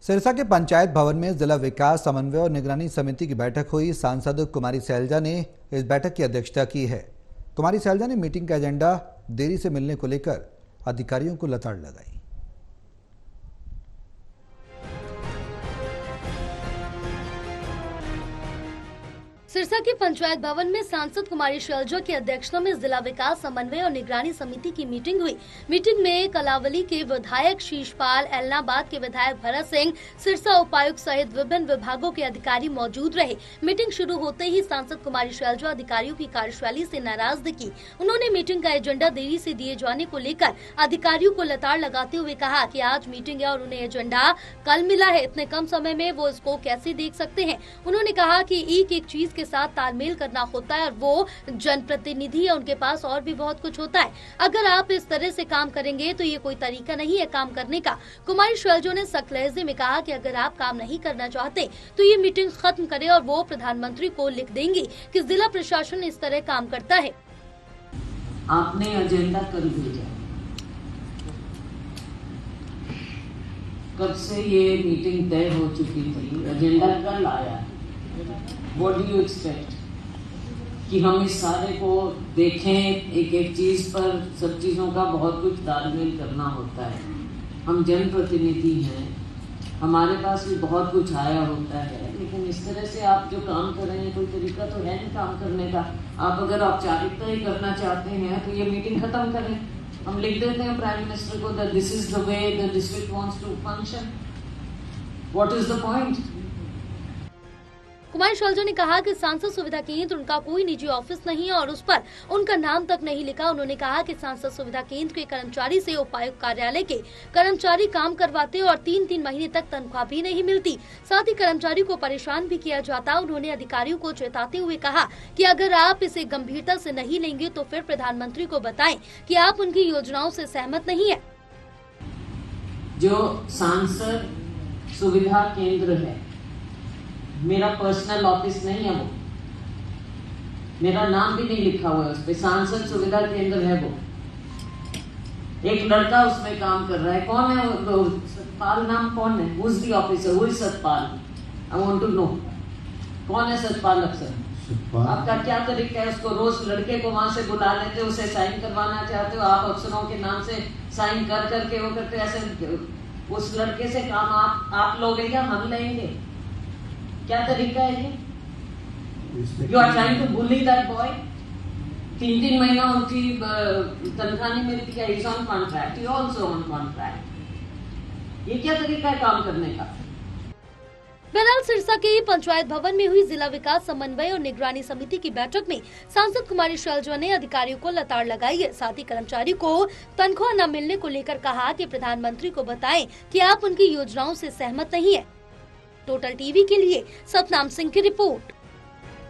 सिरसा के पंचायत भवन में जिला विकास समन्वय और निगरानी समिति की बैठक हुई। सांसद कुमारी सैलजा ने इस बैठक की अध्यक्षता की है। कुमारी सैलजा ने मीटिंग का एजेंडा देरी से मिलने को लेकर अधिकारियों को लताड़ लगाई। सिरसा के पंचायत भवन में सांसद कुमारी सैलजा की अध्यक्षता में जिला विकास समन्वय और निगरानी समिति की मीटिंग हुई। मीटिंग में कलावली के विधायक शीशपाल, एलनाबाद के विधायक भरत सिंह, सिरसा उपायुक्त सहित विभिन्न विभागों के अधिकारी मौजूद रहे। मीटिंग शुरू होते ही सांसद कुमारी सैलजा अधिकारियों की कार्यशैली से नाराज दिखी। उन्होंने मीटिंग का एजेंडा देरी से दिए जाने को लेकर अधिकारियों को लताड़ लगाते हुए कहा कि आज मीटिंग है और उन्हें एजेंडा कल मिला है, इतने कम समय में वो इसको कैसे देख सकते हैं। उन्होंने कहा कि एक चीज के साथ तालमेल करना होता है और वो जनप्रतिनिधि है, उनके पास और भी बहुत कुछ होता है। अगर आप इस तरह से काम करेंगे तो ये कोई तरीका नहीं है काम करने का। कुमारी सैलजा ने सख्त लहजे में कहा कि अगर आप काम नहीं करना चाहते तो ये मीटिंग खत्म करें और वो प्रधानमंत्री को लिख देंगी कि जिला प्रशासन इस तरह काम करता है। आपने एजेंडा कल भेजा, कब से ये मीटिंग तय हो चुकी थी, एजेंडा कल आया। What do you expect? कि हम इस सारे को देखें, एक एक चीज पर, सब चीजों का बहुत कुछ तालमेल करना होता है। हम जनप्रतिनिधि हैं, हमारे पास भी बहुत कुछ आया होता है, लेकिन इस तरह से आप जो काम कर रहे हैं कोई तरीका तो है नहीं काम करने का। आप अगर औपचारिकता ही करना चाहते हैं तो ये मीटिंग खत्म करें। हम लिख देते हैं प्राइम मिनिस्टर को that this is the way the district wants to function. What is the point? Kumari Selja ने कहा कि सांसद सुविधा केंद्र उनका कोई निजी ऑफिस नहीं है और उस पर उनका नाम तक नहीं लिखा। उन्होंने कहा कि सांसद सुविधा केंद्र के कर्मचारी से उपायुक्त कार्यालय के कर्मचारी काम करवाते और 3-3 महीने तक तनख्वाह भी नहीं मिलती, साथ ही कर्मचारी को परेशान भी किया जाता। उन्होंने अधिकारियों को चेताते हुए कहा कि अगर आप इसे गंभीरता से नहीं लेंगे तो फिर प्रधानमंत्री को बताएं कि आप उनकी योजनाओं से सहमत नहीं है। जो सांसद सुविधा केंद्र है, मेरा पर्सनल ऑफिस नहीं है, वो मेरा नाम भी नहीं लिखा हुआ है उस पे, सांसद सुविधा केंद्र है वो। एक लड़का उसमें काम कर रहा है, कौन है वो? सतपाल नाम कौन है? Who is the officer? Who is Satpal? I want to know. कौन है सतपाल अफसर? आपका क्या तरीका है? उसको रोज लड़के को वहां से बुला लेते हो, उसे साइन करवाना चाहते हो, आप अफसरों के नाम से साइन कर करके वो करते, ऐसे उस लड़के से काम आप लोगे या हम लेंगे? क्या तरीका है ये? You are trying to bully that boy? 3-3 महीना उनकी तनख्वाह नहीं मिलती है। He's on contract, you also on contract. ये क्या तरीका है काम करने का? बहरहाल सिरसा के पंचायत भवन में हुई जिला विकास समन्वय और निगरानी समिति की बैठक में सांसद कुमारी सैलजा ने अधिकारियों को लताड़ लगाई है। साथ ही कर्मचारी को तनख्वाह न मिलने को लेकर कहा कि प्रधानमंत्री को बताएं कि आप उनकी योजनाओं से सहमत नहीं है। टोटल टीवी के लिए सतनाम सिंह की रिपोर्ट।